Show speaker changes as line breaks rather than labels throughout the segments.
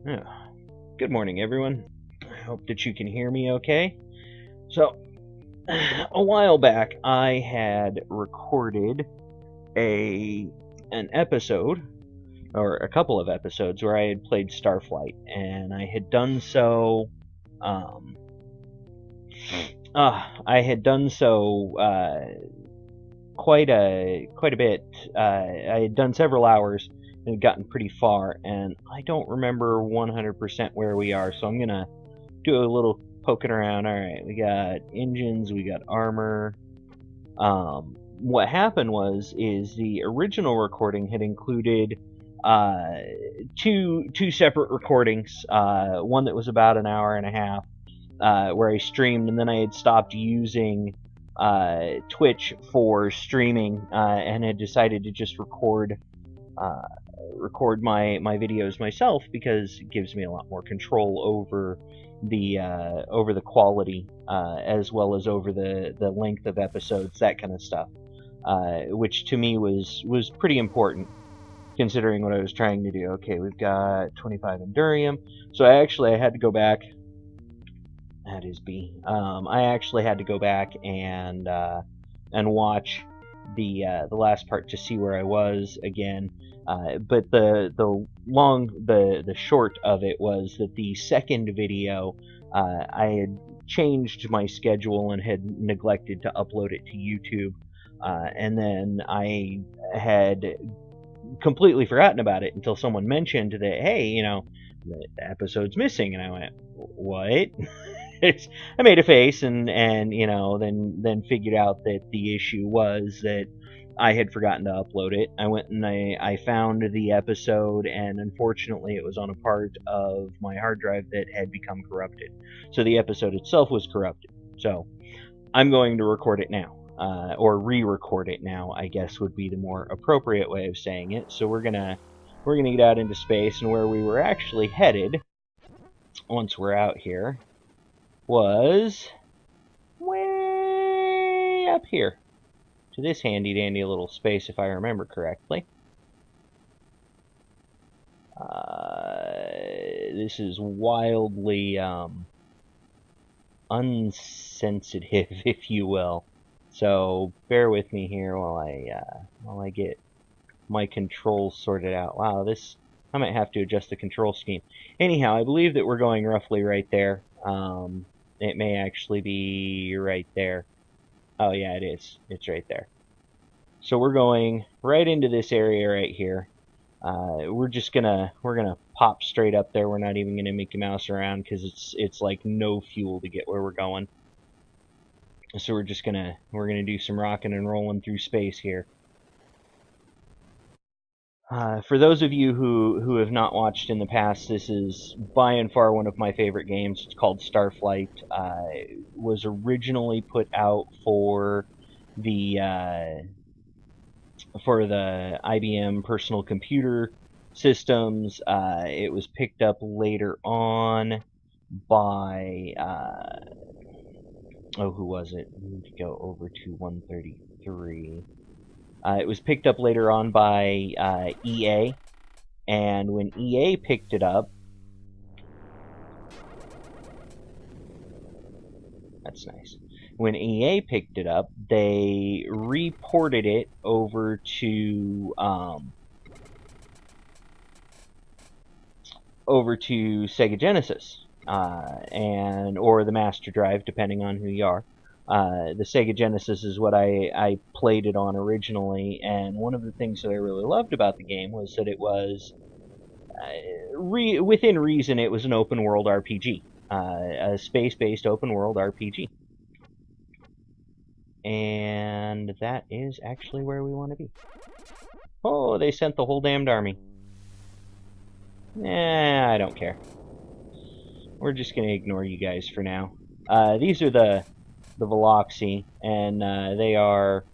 Yeah. Good morning, everyone. I hope that you can hear me okay. So, a while back, I had recorded an episode, or a couple of episodes, where I had played Starflight, and I had done so. Um, I had done so quite a bit. I had done several hours and had gotten pretty far, and I don't remember 100% where we are, so I'm gonna do a little poking around. All right, we got engines, we got armor. What happened is the original recording had included uh, two separate recordings. One that was about an hour and a half, where I streamed, and then I had stopped using Twitch for streaming, and had decided to just uh, record my videos myself because it gives me a lot more control over the quality, as well as over the length of episodes, that kind of stuff, which to me was pretty important considering what I was trying to do. Okay, we've got 25 Endurium, so I had to go back. That is B. I actually had to go back and watch the last part to see where I was again. But the short of it was that the second video, I had changed my schedule and had neglected to upload it to YouTube, and then I had completely forgotten about it until someone mentioned that, hey, the episode's missing, and I went, what? I made a face, and then figured out that the issue was that I had forgotten to upload it. I went and I found the episode, and unfortunately it was on a part of my hard drive that had become corrupted. So the episode itself was corrupted. So I'm going to record it now, or re-record it now, I guess would be the more appropriate way of saying it. So we're gonna get out into space, and where we were actually headed once we're out here was way up here to this handy dandy little space, if I remember correctly. This is wildly unsensitive, if you will. So bear with me here while I get my controls sorted out. Wow, I might have to adjust the control scheme. Anyhow, I believe that we're going roughly right there. It may actually be right there. Oh yeah, it is. It's right there. So we're going right into this area right here. We're gonna pop straight up there. We're not even gonna Mickey Mouse around because it's like no fuel to get where we're going. So we're gonna do some rocking and rolling through space here. For those of you who have not watched in the past, this is by and far one of my favorite games. It's called Starflight. It was originally put out for the IBM personal computer systems. It was picked up later on by who was it? We need to go over to 133. It was picked up later on by EA, and when EA picked it up, that's nice. When EA picked it up, they reported it over to Sega Genesis, or the Master Drive, depending on who you are. The Sega Genesis is what I played it on originally, and one of the things that I really loved about the game was that it was, within reason, it was an open world RPG, a space-based open world RPG. And that is actually where we want to be. Oh, they sent the whole damned army. I don't care. We're just going to ignore you guys for now. These are the Veloxy, and they are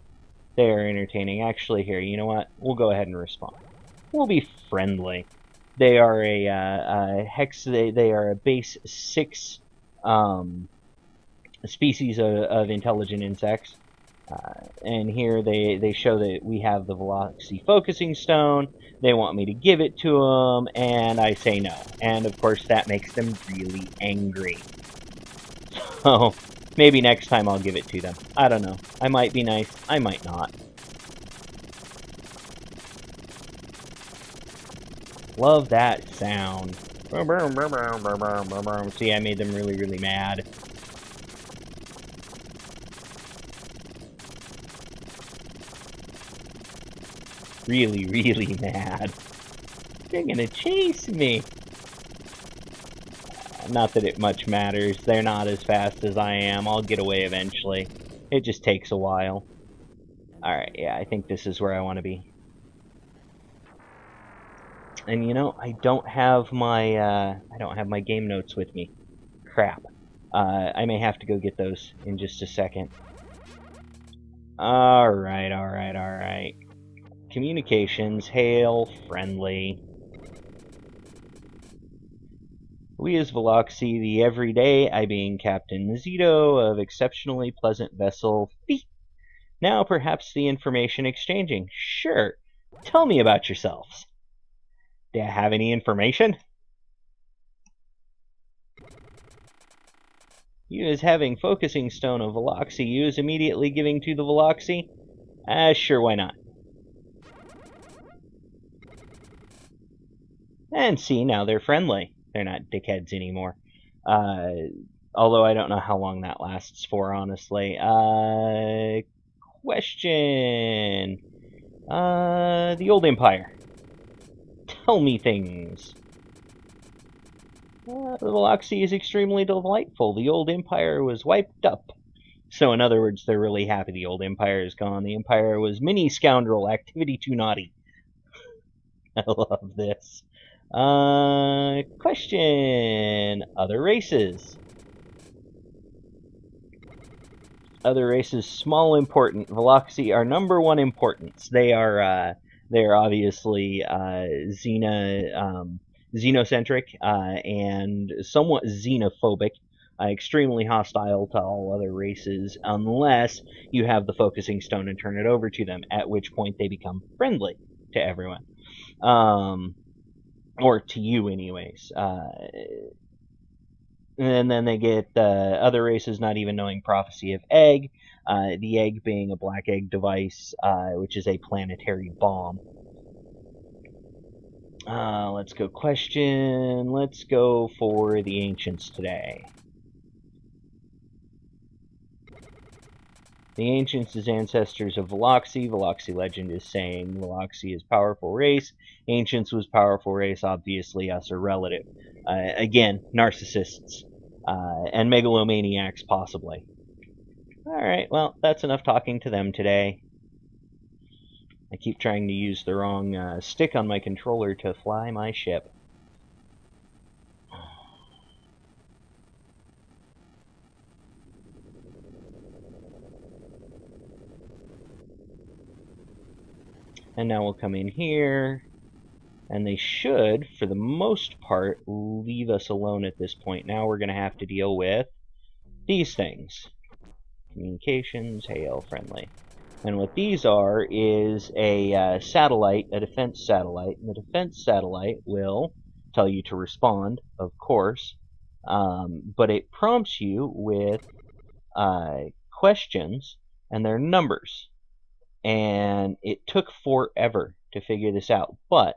entertaining. Actually, here, you know what? We'll go ahead and respond. We'll be friendly. They are a hex. They are a base 6 species of intelligent insects. And here they show that we have the Velocity focusing stone. They want me to give it to them, and I say no. And of course that makes them really angry. So maybe next time I'll give it to them. I don't know. I might be nice. I might not. Love that sound. See, I made them really, really mad. Really, really mad. They're gonna chase me. Not that it much matters. They're not as fast as I am. I'll get away eventually. It just takes a while. Alright, yeah, I think this is where I want to be. And you know, I don't have my game notes with me. Crap. I may have to go get those in just a second. Alright. Communications, hail, friendly. We as Veloxy, the everyday, I being Captain Zito of exceptionally pleasant vessel Fee. Now perhaps the information exchanging. Sure. Tell me about yourselves. Do you have any information? You as having focusing stone of Veloxy, you as immediately giving to the Veloxy? Sure, why not? And see, now they're friendly. They're not dickheads anymore. Although I don't know how long that lasts for, honestly. Question. The Old Empire. Tell me things. The Veloxy is extremely delightful. The Old Empire was wiped up. So, in other words, they're really happy the Old Empire is gone. The Empire was mini scoundrel, activity too naughty. I love this. Question. Other races. Other races, small important. Veloxy are number one importance. They are obviously xenocentric and somewhat xenophobic, extremely hostile to all other races, unless you have the focusing stone and turn it over to them, at which point they become friendly to everyone. Or to you, anyways. And then they get other races not even knowing Prophecy of Egg, the egg being a black egg device, which is a planetary bomb. Let's go question. Let's go for the Ancients today. The Ancients is ancestors of Veloxy. Veloxy legend is saying Veloxy is powerful race. Ancients was powerful race. Obviously, us are relative. Again, narcissists. And megalomaniacs, possibly. Alright, well, that's enough talking to them today. I keep trying to use the wrong stick on my controller to fly my ship. And now we'll come in here, and they should, for the most part, leave us alone at this point. Now we're going to have to deal with these things. Communications, hail, friendly. And what these are is a satellite, a defense satellite. And the defense satellite will tell you to respond, of course, but it prompts you with questions and their numbers. And it took forever to figure this out. But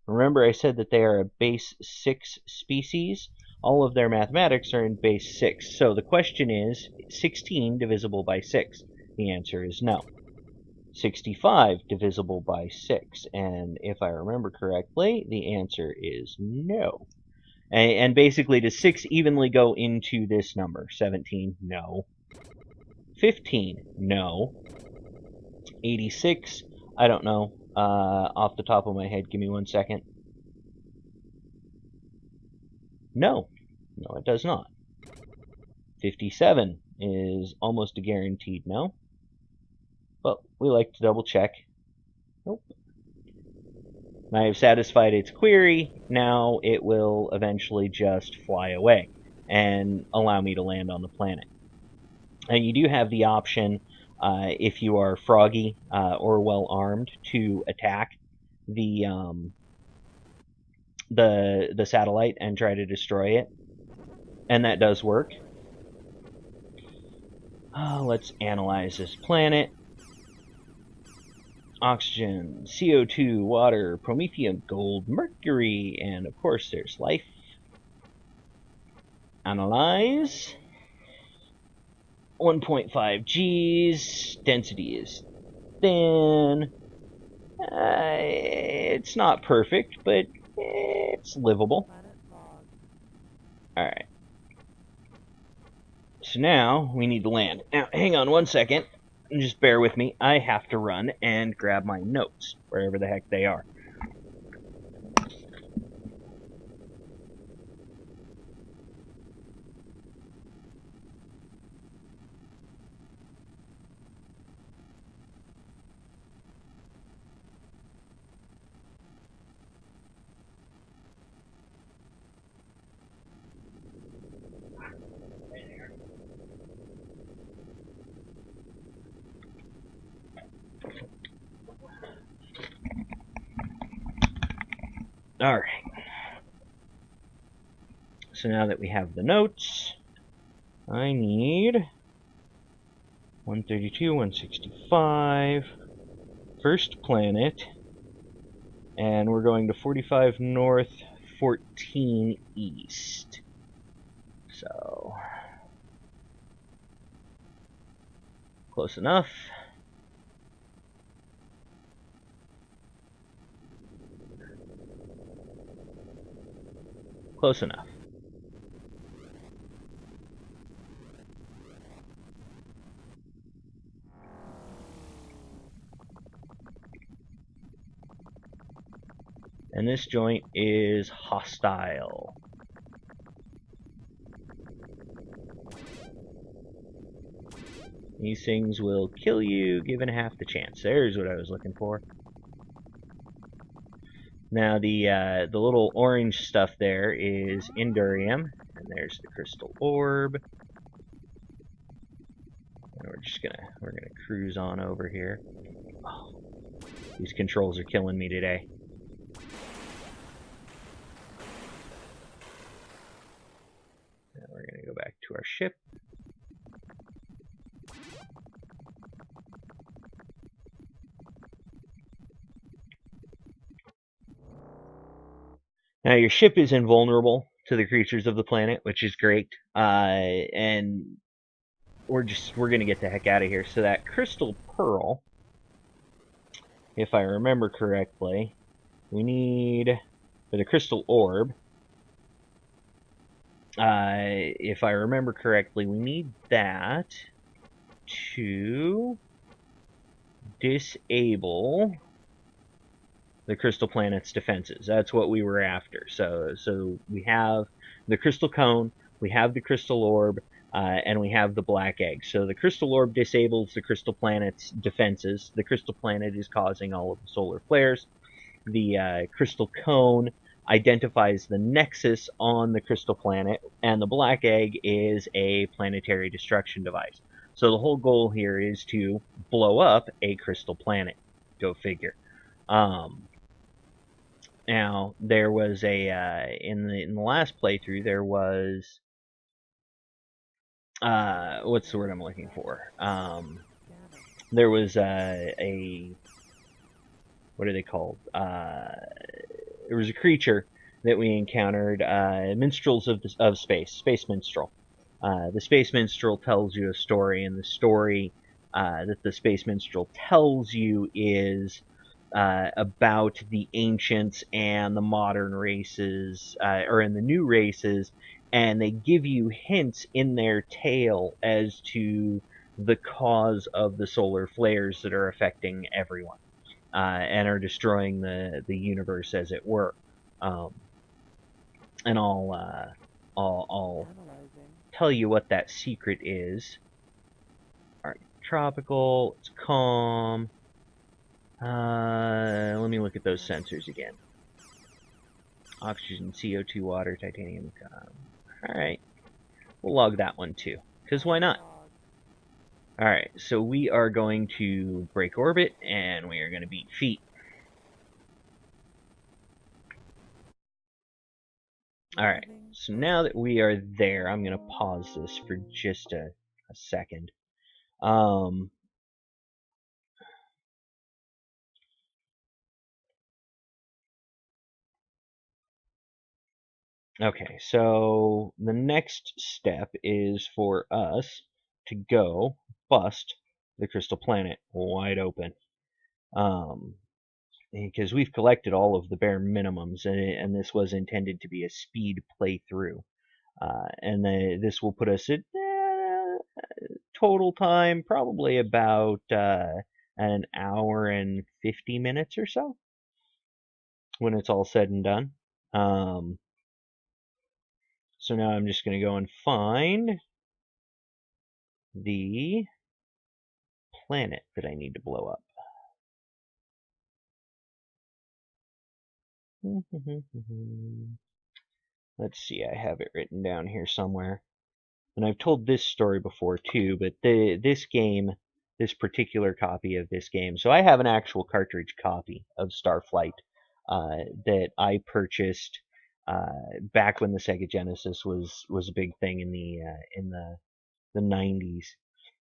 remember I said that they are a base 6 species? All of their mathematics are in base 6. So the question is, 16 divisible by 6? The answer is no. 65 divisible by 6? And if I remember correctly, the answer is no. And basically, does 6 evenly go into this number? 17? No. 15? No. 86? I don't know. Off the top of my head, give me 1 second. No. No, it does not. 57 is almost a guaranteed no. But we like to double check. Nope. I have satisfied its query. Now it will eventually just fly away and allow me to land on the planet. And you do have the option if you are froggy or well armed, to attack the the satellite and try to destroy it, and that does work. Let's analyze this planet. Oxygen, CO2, water, promethium, gold, mercury, and of course there's life. Analyze. 1.5 Gs. Density is thin. It's not perfect, but it's livable. Alright. So now we need to land. Now, hang on one second. Just bear with me. I have to run and grab my notes, wherever the heck they are. Alright. So now that we have the notes, I need 132, 165, first planet, and we're going to 45 north, 14 east. So, close enough. Close enough. And this joint is hostile. These things will kill you given half the chance. There's what I was looking for. Now the little orange stuff there is Indurium, and there's the crystal orb. And we're gonna cruise on over here. Oh, these controls are killing me today. Now we're gonna go back to our ship. Now your ship is invulnerable to the creatures of the planet, which is great. And we're gonna get the heck out of here. So that crystal pearl, if I remember correctly, we need for the crystal orb. If I remember correctly, we need that to disable the crystal planet's defenses. That's what we were after. So we have the crystal cone, we have the crystal orb, and we have the black egg. So the crystal orb disables the crystal planet's defenses. The crystal planet is causing all of the solar flares. The crystal cone identifies the nexus on the crystal planet, and the black egg is a planetary destruction device. So the whole goal here is to blow up a crystal planet. Go figure. Now there was a in the last playthrough there was what's the word I'm looking for? There was a what are they called? There was a creature that we encountered, minstrels of space minstrel. The space minstrel tells you a story, and the story that the space minstrel tells you is about the ancients and the modern races, or in the new races, and they give you hints in their tale as to the cause of the solar flares that are affecting everyone, and are destroying the universe, as it were. And I'll tell you what that secret is. Alright, tropical, it's calm. Let me look at those sensors again. Oxygen, CO2, water, titanium. Alright. We'll log that one too. Because why not? Alright, so we are going to break orbit, and we are going to beat feet. Alright, so now that we are there, I'm going to pause this for just a second. Okay, so the next step is for us to go bust the crystal planet wide open. Because we've collected all of the bare minimums, and this was intended to be a speed playthrough. And this will put us at total time probably about an hour and 50 minutes or so when it's all said and done. So now I'm just going to go and find the planet that I need to blow up. Let's see, I have it written down here somewhere. And I've told this story before too, but this game, this particular copy of this game, so I have an actual cartridge copy of Starflight that I purchased back when the Sega Genesis was a big thing in the 90s,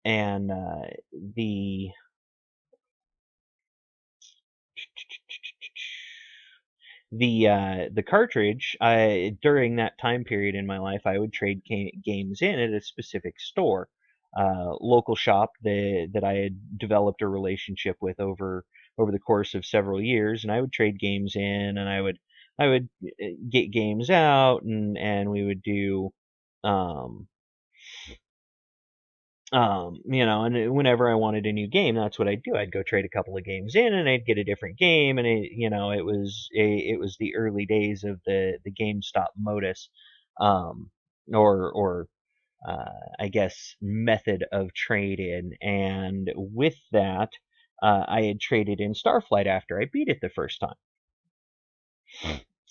and the cartridge, during that time period in my life, I would trade games in at a specific store, local shop that I had developed a relationship with over the course of several years, and I would trade games in, and I would get games out, and we would do um, and whenever I wanted a new game, that's what I'd do. I'd go trade a couple of games in, and I'd get a different game. And it was the early days of the GameStop modus, um, or I guess method of trade in. And with that, I had traded in Starflight after I beat it the first time.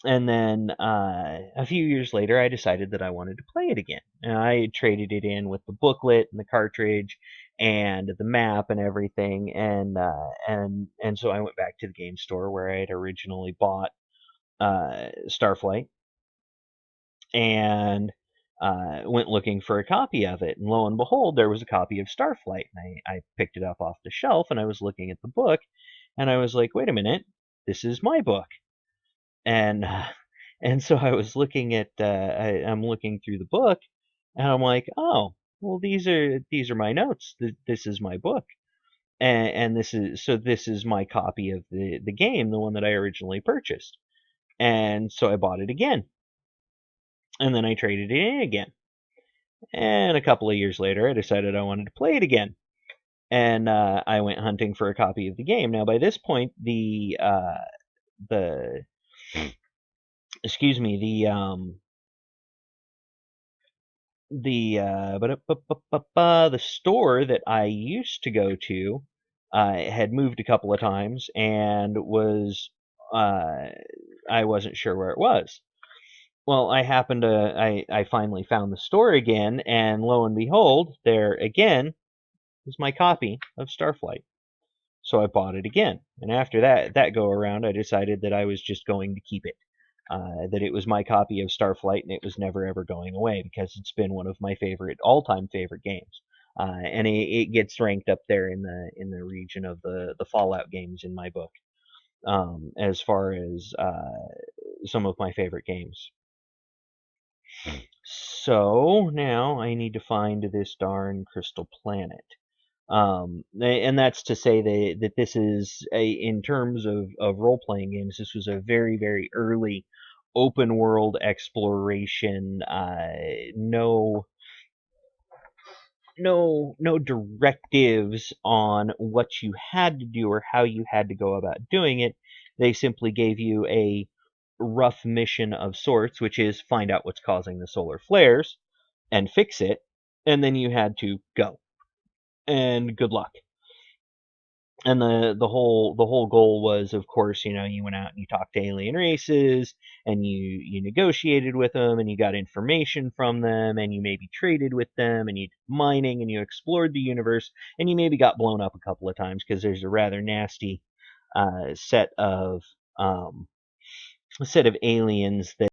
And then a few years later, I decided that I wanted to play it again. And I had traded it in with the booklet and the cartridge and the map and everything. And so I went back to the game store where I had originally bought Starflight, and went looking for a copy of it. And lo and behold, there was a copy of Starflight. And I picked it up off the shelf, and I was looking at the book, and I was like, wait a minute, this is my book. And and so I was looking at I'm looking through the book, and I'm like, oh, well, these are my notes. This is my book, and this is my copy of the game, the one that I originally purchased. And so I bought it again, and then I traded it in again. And a couple of years later, I decided I wanted to play it again, and I went hunting for a copy of the game. Now, by this point, the excuse me, the store that I used to go to had moved a couple of times, and was I wasn't sure where it was. Well, I finally found the store again, and lo and behold, there again is my copy of Starflight. So I bought it again, and after that go around, I decided that I was just going to keep it. That it was my copy of Starflight, and it was never ever going away, because it's been one of my all-time favorite games, and it gets ranked up there in the region of the Fallout games in my book, as far as some of my favorite games. So now I need to find this darn crystal planet. And that's to say that this is in terms of role playing games, this was a very, very early open world exploration. No directives on what you had to do or how you had to go about doing it. They simply gave you a rough mission of sorts, which is find out what's causing the solar flares and fix it, and then you had to go. And good luck. And the whole goal was, of course, you went out and you talked to alien races, and you negotiated with them, and you got information from them, and you maybe traded with them, and you did mining, and you explored the universe, and you maybe got blown up a couple of times because there's a rather nasty uh, set of um, set of aliens that